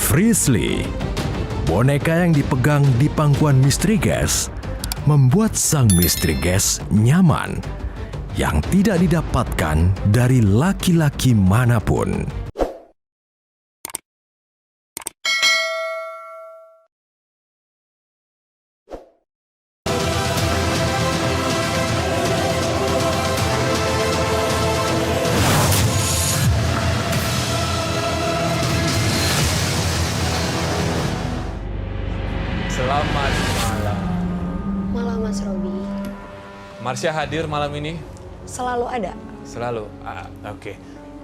Frisly, boneka yang dipegang di pangkuan misteri guest, membuat sang misteri guest nyaman yang tidak didapatkan dari laki-laki manapun. Selamat malam. Malam Mas Robi. Marsha hadir malam ini? Selalu ada. Selalu? Oke.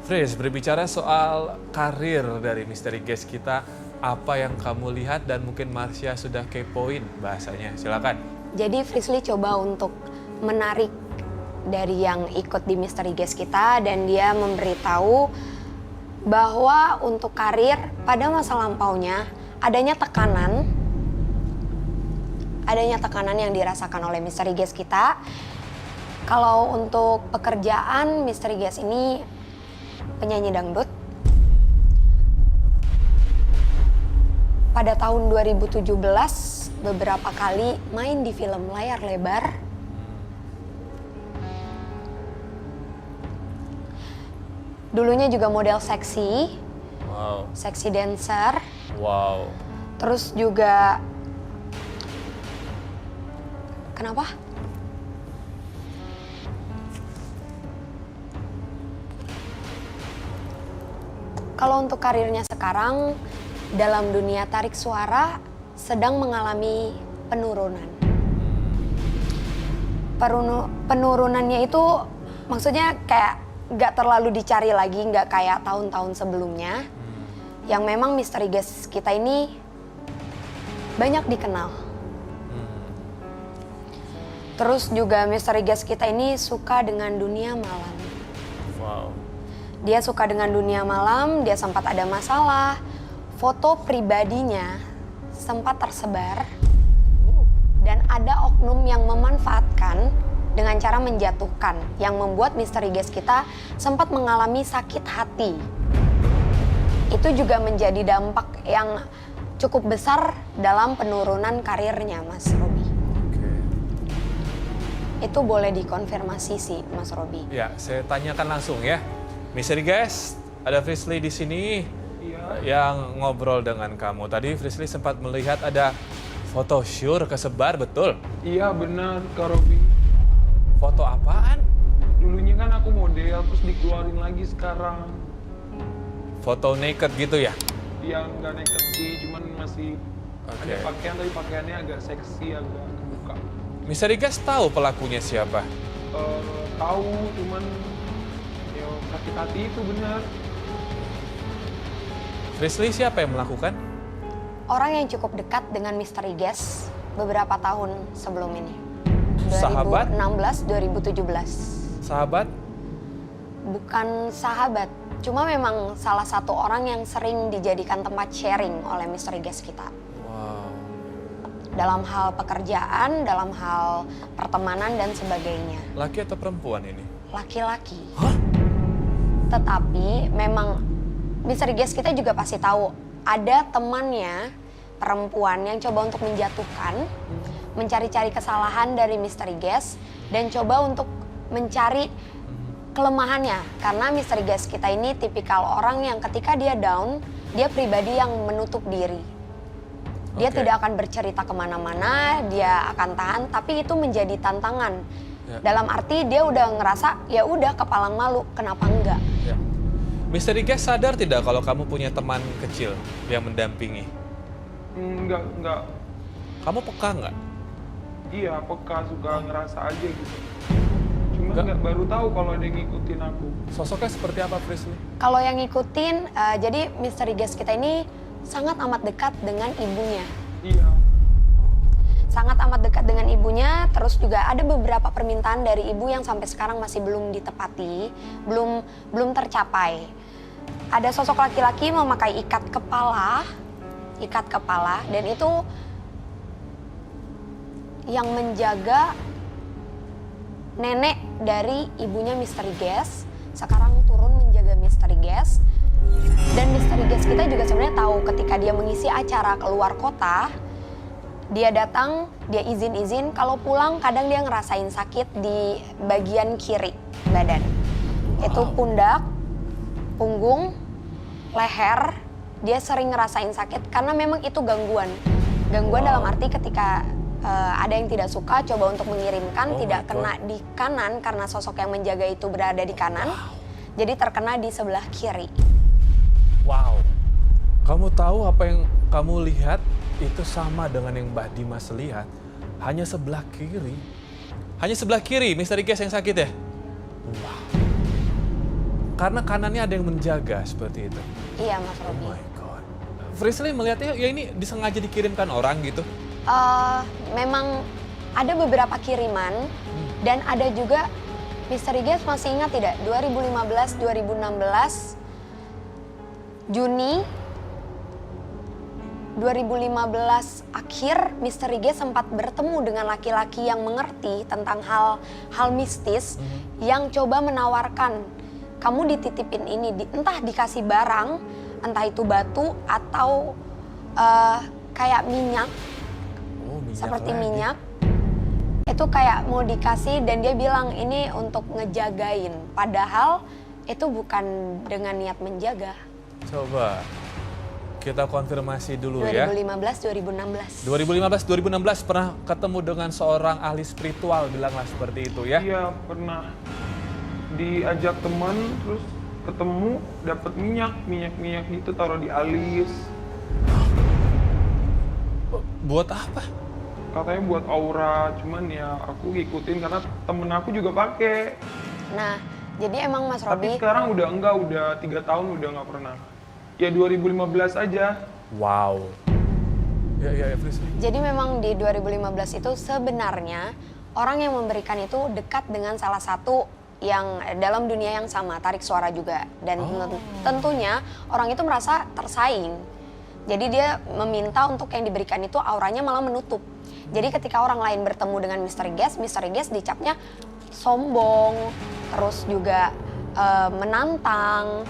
Fris, berbicara soal karir dari misteri guest kita, apa yang kamu lihat dan mungkin Marsha sudah kepoin bahasanya? Silakan. Jadi Frisly coba untuk menarik dari yang ikut di misteri guest kita dan dia memberitahu bahwa untuk karir pada masa lampaunya adanya tekanan yang dirasakan oleh misteri guest kita. Kalau untuk pekerjaan, misteri guest ini penyanyi dangdut. Pada tahun 2017 beberapa kali main di film layar lebar. Dulunya juga model seksi, Wow. seksi dancer. Wow. Terus juga kenapa? Kalau untuk karirnya sekarang dalam dunia tarik suara sedang mengalami penurunan. Penurunannya itu maksudnya kayak nggak terlalu dicari lagi, nggak kayak tahun-tahun sebelumnya. Yang memang misteri guest kita ini banyak dikenal. Terus juga misteri guest kita ini suka dengan dunia malam. Wow. Dia suka dengan dunia malam, dia sempat ada masalah. Foto pribadinya sempat tersebar. Dan ada oknum yang memanfaatkan dengan cara menjatuhkan. Yang membuat misteri guest kita sempat mengalami sakit hati. Itu juga menjadi dampak yang cukup besar dalam penurunan karirnya, Mas Robi. Itu boleh dikonfirmasi sih, Mas Robi. Ya, saya tanyakan langsung ya. Misteri guest, ada Frisly di sini yang ngobrol dengan kamu. Tadi Frisly sempat melihat ada foto syur kesebar, betul? Iya benar Kak Robi. Foto apaan? Dulunya kan aku model terus dikeluarin lagi sekarang. Foto naked gitu ya? Yang nggak naked sih, cuman masih ada pakaian tapi pakaiannya agak seksi, agak kebuka. Misteri guest tahu pelakunya siapa? Tahu, cuman ya sakit hati itu benar. Frisly siapa yang melakukan? Orang yang cukup dekat dengan misteri guest beberapa tahun sebelum ini. Sahabat? 2016-2017. Sahabat? Bukan sahabat, cuma memang salah satu orang yang sering dijadikan tempat sharing oleh misteri guest kita. Wow. Dalam hal pekerjaan, dalam hal pertemanan dan sebagainya. Laki atau perempuan ini? Laki-laki. Hah? Tetapi memang misteri guest kita juga pasti tahu ada temannya perempuan yang coba untuk menjatuhkan, mencari-cari kesalahan dari misteri guest dan coba untuk mencari kelemahannya. Karena misteri guest kita ini tipikal orang yang ketika dia down, dia pribadi yang menutup diri. Dia tidak akan bercerita kemana-mana, dia akan tahan, tapi itu menjadi tantangan. Ya. Dalam arti dia udah ngerasa, ya udah kepalang malu, kenapa enggak? Ya. Misteri guest sadar tidak kalau kamu punya teman kecil yang mendampingi? Enggak. Kamu peka nggak? Iya, peka, suka ngerasa aja gitu. Cuma nggak baru tahu kalau ada yang ngikutin aku. Sosoknya seperti apa, Frisly? Kalau yang ngikutin, jadi misteri guest kita ini sangat amat dekat dengan ibunya. Iya. Sangat amat dekat dengan ibunya, terus juga ada beberapa permintaan dari ibu yang sampai sekarang masih belum ditepati, belum tercapai. Ada sosok laki-laki memakai ikat kepala, dan itu yang menjaga nenek dari ibunya misteri guest, sekarang turun menjaga misteri guest. Dan misteri Guest kita juga sebenarnya tahu ketika dia mengisi acara keluar kota, dia datang, dia izin-izin, kalau pulang kadang dia ngerasain sakit di bagian kiri badan. Itu pundak, punggung, leher, dia sering ngerasain sakit karena memang itu gangguan. Gangguan dalam arti ketika ada yang tidak suka coba untuk mengirimkan, tidak kena di kanan karena sosok yang menjaga itu berada di kanan. Jadi terkena di sebelah kiri. Wow. Kamu tahu apa yang kamu lihat itu sama dengan yang Mbak Dimas lihat. Hanya sebelah kiri. Hanya sebelah kiri, Misteri Guest yang sakit ya? Wow. Karena kanannya ada yang menjaga seperti itu. Iya, Mas Oh Robi. my God. Frisley melihatnya ya ini disengaja dikirimkan orang gitu. Memang ada beberapa kiriman dan ada juga Misteri Guest masih ingat tidak 2015-2016 Juni 2015 akhir Misteri Guest sempat bertemu dengan laki-laki yang mengerti tentang hal mistis yang coba menawarkan kamu dititipin ini entah dikasih barang entah itu batu atau kayak minyak. Seperti minyak, itu kayak mau dikasih dan dia bilang ini untuk ngejagain. Padahal itu bukan dengan niat menjaga. Coba kita konfirmasi dulu 2015-2016. ya. 2015-2016 pernah ketemu dengan seorang ahli spiritual, bilanglah seperti itu ya? Iya, pernah diajak teman, terus ketemu, dapat minyak itu taruh di alis. Buat apa? Katanya buat aura, cuman ya aku ngikutin karena temen aku juga pakai. Nah, jadi emang Mas Tapi Robi, sekarang udah enggak, udah 3 tahun udah nggak pernah. Ya 2015 aja. Wow. Ya, Frisley. jadi memang di 2015 itu sebenarnya orang yang memberikan itu dekat dengan salah satu yang dalam dunia yang sama, tarik suara juga. Dan tentunya orang itu merasa tersaing. Jadi dia meminta untuk yang diberikan itu auranya malah menutup. Jadi ketika orang lain bertemu dengan Misteri Guest dicapnya sombong, terus juga menantang.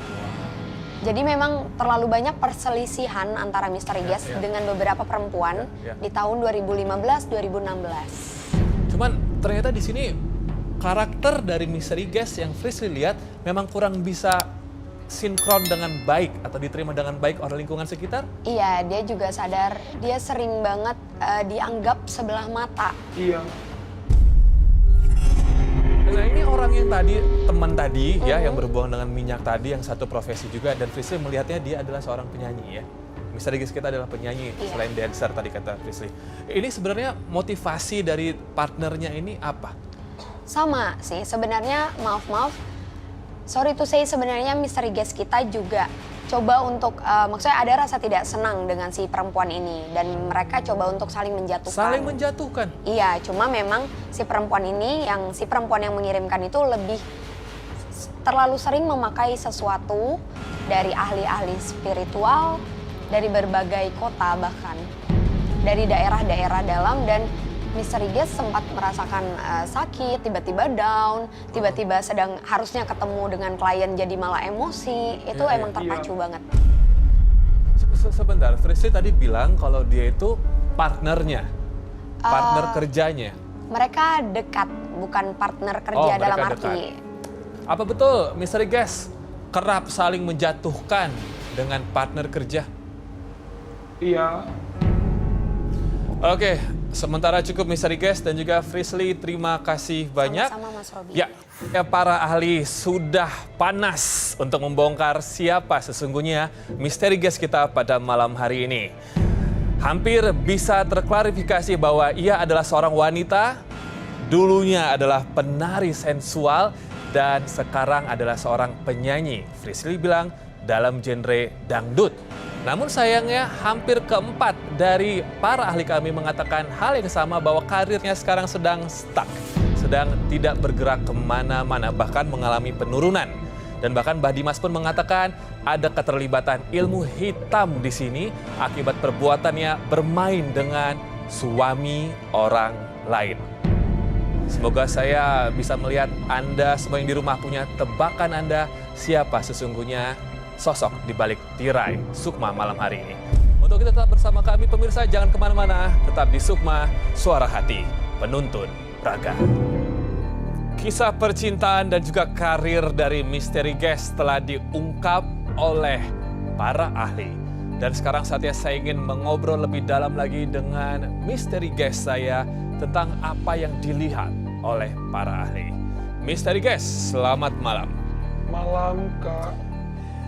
Jadi memang terlalu banyak perselisihan antara Misteri Guest dengan beberapa perempuan di tahun 2015-2016. Cuman ternyata di sini karakter dari Misteri Guest yang Frisley lihat memang kurang bisa sinkron dengan baik atau diterima dengan baik oleh lingkungan sekitar? Iya, dia juga sadar dia sering banget dianggap sebelah mata. Iya. Nah ini orang yang tadi, teman tadi ya yang berhubungan dengan minyak tadi, yang satu profesi juga, dan Frisley melihatnya dia adalah seorang penyanyi ya. Misteri Guest kita adalah penyanyi selain dancer tadi kata Frisley. Ini sebenarnya motivasi dari partnernya ini apa? Sama sih, sebenarnya maaf. Sorry to say, sebenarnya Misteri Guest kita juga coba untuk, maksudnya ada rasa tidak senang dengan si perempuan ini. Dan mereka coba untuk saling menjatuhkan. Saling menjatuhkan? Iya, cuma memang si perempuan yang mengirimkan itu lebih terlalu sering memakai sesuatu dari ahli-ahli spiritual, dari berbagai kota bahkan. Dari daerah-daerah dalam dan Misteri Guest sempat merasakan sakit, tiba-tiba down, tiba-tiba sedang harusnya ketemu dengan klien jadi malah emosi. Itu emang terpacu banget. Sebentar, Frisley tadi bilang kalau dia itu partnernya, partner kerjanya. Mereka dekat, bukan partner kerja dalam mereka arti. dekat. Apa betul Misteri Guest kerap saling menjatuhkan dengan partner kerja? Iya. Oke, sementara cukup Misteri Guest dan juga Frisley, terima kasih banyak. Sama-sama Mas Robi. Ya, para ahli sudah panas untuk membongkar siapa sesungguhnya Misteri Guest kita pada malam hari ini. Hampir bisa terklarifikasi bahwa ia adalah seorang wanita, dulunya adalah penari sensual, dan sekarang adalah seorang penyanyi. Frisley bilang dalam genre dangdut. Namun sayangnya hampir keempat dari para ahli kami mengatakan hal yang sama bahwa karirnya sekarang sedang stuck. Sedang tidak bergerak kemana-mana, bahkan mengalami penurunan. Dan bahkan Mbah Dimas pun mengatakan ada keterlibatan ilmu hitam di sini akibat perbuatannya bermain dengan suami orang lain. Semoga saya bisa melihat Anda semua yang di rumah punya tebakan Anda siapa sesungguhnya sosok di balik tirai Sukma malam hari ini. Untuk kita tetap bersama kami pemirsa, jangan kemana-mana, tetap di Sukma, Suara Hati, Penuntun Raga. Kisah percintaan dan juga karir dari misteri guest telah diungkap oleh para ahli. Dan sekarang saatnya saya ingin mengobrol lebih dalam lagi dengan misteri guest saya tentang apa yang dilihat oleh para ahli. Misteri guest, selamat malam. Malam, Kak.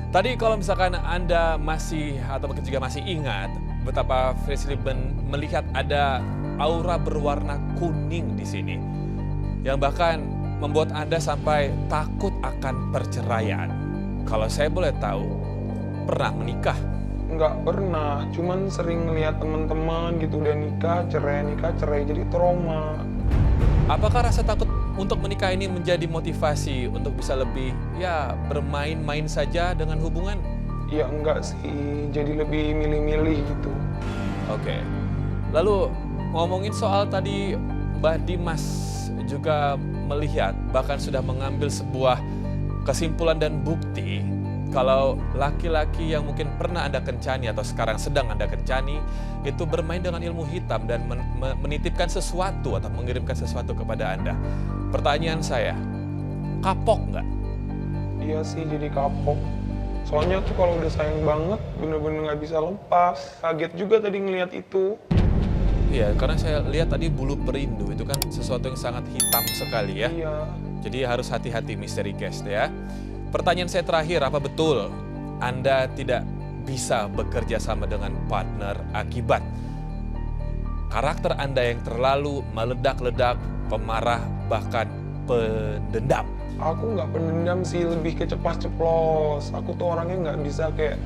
Tadi kalau misalkan Anda masih atau mungkin juga masih ingat betapa Frisley melihat ada aura berwarna kuning di sini yang bahkan membuat Anda sampai takut akan perceraian. Kalau saya boleh tahu, pernah menikah? Nggak pernah, cuman sering ngeliat teman-teman gitu udah nikah, cerai, jadi trauma. Apakah rasa takut untuk menikah ini menjadi motivasi untuk bisa lebih bermain-main saja dengan hubungan? Ya enggak sih, jadi lebih milih-milih gitu. Oke. Lalu ngomongin soal tadi Mbak Dimas juga melihat bahkan sudah mengambil sebuah kesimpulan dan bukti kalau laki-laki yang mungkin pernah Anda kencani atau sekarang sedang Anda kencani itu bermain dengan ilmu hitam dan menitipkan sesuatu atau mengirimkan sesuatu kepada Anda. Pertanyaan saya, kapok nggak? Iya sih, jadi kapok. Soalnya tuh kalau udah sayang banget, bener-bener nggak bisa lepas. Kaget juga tadi ngeliat itu. Iya, karena saya lihat tadi bulu perindu itu kan sesuatu yang sangat hitam sekali ya. Iya. Jadi harus hati-hati misteri guest ya. Pertanyaan saya terakhir, apa betul Anda tidak bisa bekerja sama dengan partner akibat karakter Anda yang terlalu meledak-ledak, pemarah, bahkan pendendam? Aku nggak pendendam sih, lebih ke ceplas-ceplos. Aku tuh orangnya nggak bisa kayak,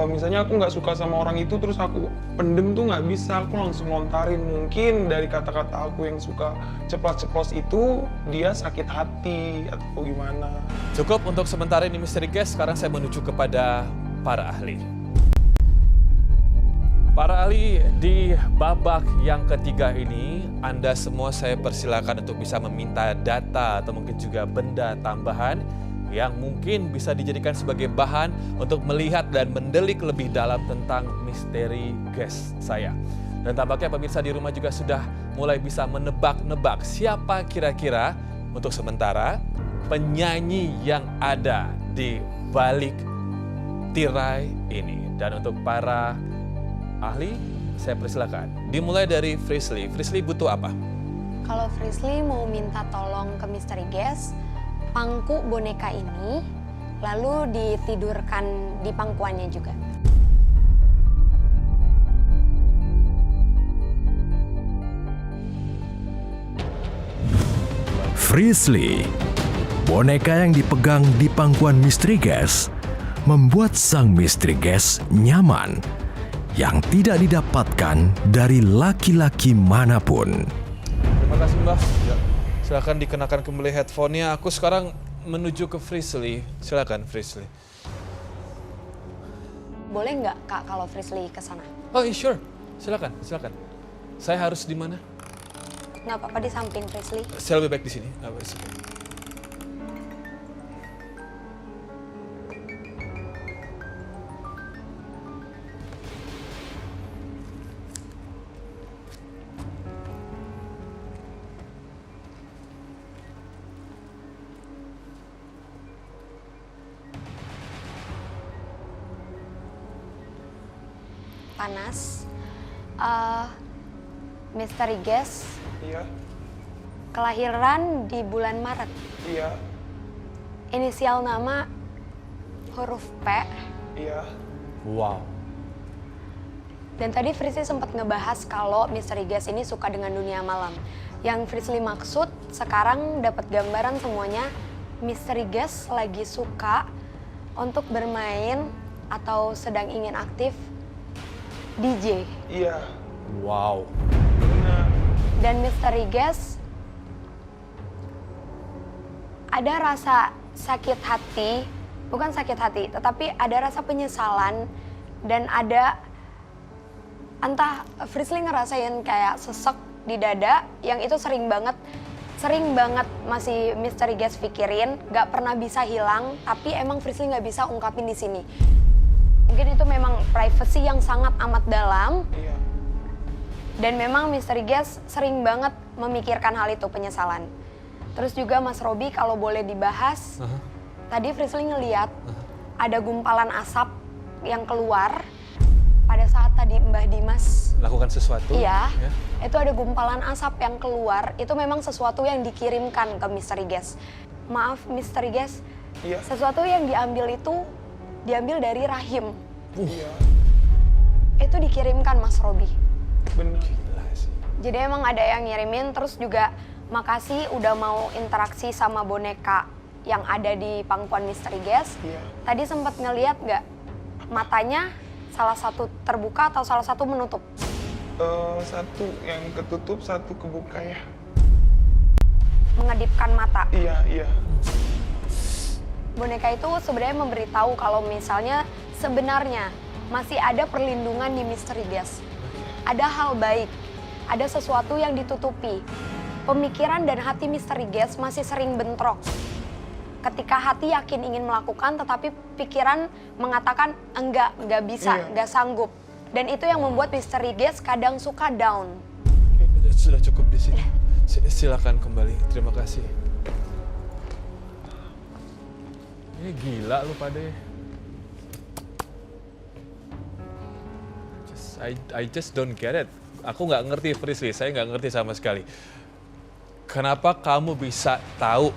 misalnya aku nggak suka sama orang itu terus aku pendem tuh nggak bisa, aku langsung lontarin. Mungkin dari kata-kata aku yang suka ceplas-ceplos itu dia sakit hati atau gimana. Cukup untuk sementara ini misteri guest, sekarang saya menuju kepada para ahli. Para ahli di babak yang ketiga ini, Anda semua saya persilakan untuk bisa meminta data atau mungkin juga benda tambahan yang mungkin bisa dijadikan sebagai bahan untuk melihat dan mendelik lebih dalam tentang misteri guest saya. Dan tampaknya pemirsa di rumah juga sudah mulai bisa menebak-nebak siapa kira-kira untuk sementara penyanyi yang ada di balik tirai ini. Dan untuk para ahli, saya persilakan. Dimulai dari Frisley. Frisley butuh apa? Kalau Frisley mau minta tolong ke misteri guest, pangku boneka ini, lalu ditidurkan di pangkuannya juga. Frisley, boneka yang dipegang di pangkuan misteri guest, membuat sang misteri guest nyaman yang tidak didapatkan dari laki-laki manapun. Terima kasih Mbak. Ya, silakan dikenakan kembali headphone-nya. Aku sekarang menuju ke Frisley. Silakan Frisley. Boleh nggak Kak kalau Frisley ke sana? Oh iya, sure. Silakan, silakan. Saya harus di mana? Nggak apa-apa di samping Frisley. Saya lebih baik di sini. Oh, it's okay. Panas. Misteri guest, Iya, kelahiran di bulan Maret. iya, Inisial nama huruf P. iya. Wow. Dan tadi Frisley sempat ngebahas kalau misteri guest ini suka dengan dunia malam. Yang Frisley maksud sekarang dapat gambaran semuanya, misteri guest lagi suka untuk bermain atau sedang ingin aktif DJ. Iya, Wow. benar. Dan misteri guest ada rasa sakit hati, bukan sakit hati, tetapi ada rasa penyesalan dan ada entah Frisley ngerasain kayak sesek di dada yang itu sering banget sering banget masih misteri guest pikirin, gak pernah bisa hilang, tapi emang Frisly gak bisa ungkapin di sini. Mungkin itu memang privacy yang sangat amat dalam. Iya. Dan memang misteri guest sering banget memikirkan hal itu, penyesalan. Terus juga Mas Robi kalau boleh dibahas, tadi Frisly ngeliat ada gumpalan asap yang keluar pada saat tadi Mbah Dimas Lakukan sesuatu. iya, ya. itu ada gumpalan asap yang keluar, itu memang sesuatu yang dikirimkan ke misteri guest. Maaf misteri guest, Iya. sesuatu yang diambil itu diambil dari rahim. Iya. Itu dikirimkan Mas Robi. Benar. Gila sih. Jadi emang ada yang ngirimin, terus juga makasih udah mau interaksi sama boneka yang ada di pangkuan misteri guest. Iya. Tadi sempat ngeliat nggak matanya salah satu terbuka atau salah satu menutup? Satu yang ketutup, satu kebuka ya. Mengedipkan mata. Iya, iya. Boneka itu sebenarnya memberitahu kalau misalnya sebenarnya masih ada perlindungan di misteri guest. Ada hal baik, ada sesuatu yang ditutupi. Pemikiran dan hati misteri guest masih sering bentrok. Ketika hati yakin ingin melakukan, tetapi pikiran mengatakan enggak bisa, Iya. enggak sanggup. Dan itu yang membuat misteri guest kadang suka down. Sudah cukup di sini. Silakan kembali. Terima kasih. Ini gila lu pada. I just don't get it. Aku nggak ngerti Frisly, saya nggak ngerti sama sekali. Kenapa kamu bisa tahu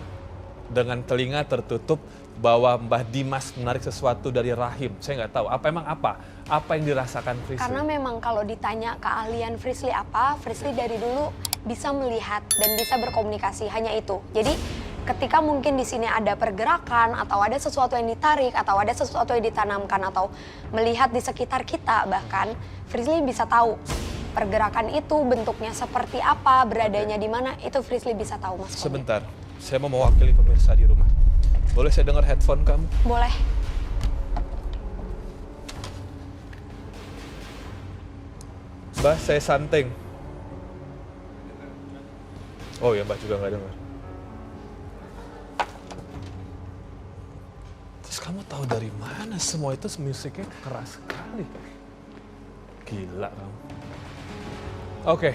dengan telinga tertutup bahwa Mbah Dimas menarik sesuatu dari rahim? Saya nggak tahu. Apa yang dirasakan Frisly? Karena memang kalau ditanya keahlian Frisly apa, Frisly dari dulu bisa melihat dan bisa berkomunikasi, hanya itu. Jadi ketika mungkin di sini ada pergerakan atau ada sesuatu yang ditarik atau ada sesuatu yang ditanamkan atau melihat di sekitar kita, bahkan Frisly bisa tahu pergerakan itu bentuknya seperti apa, beradanya di mana, itu Frisly bisa tahu, Mas Robi. Sebentar, saya mau mewakili pemirsa di rumah. Boleh saya dengar headphone kamu? Boleh. Mbak, saya santing. Oh ya, Mbak juga nggak dengar. Terus kamu tahu dari mana semua itu musiknya keras sekali? Gila kamu. Oke,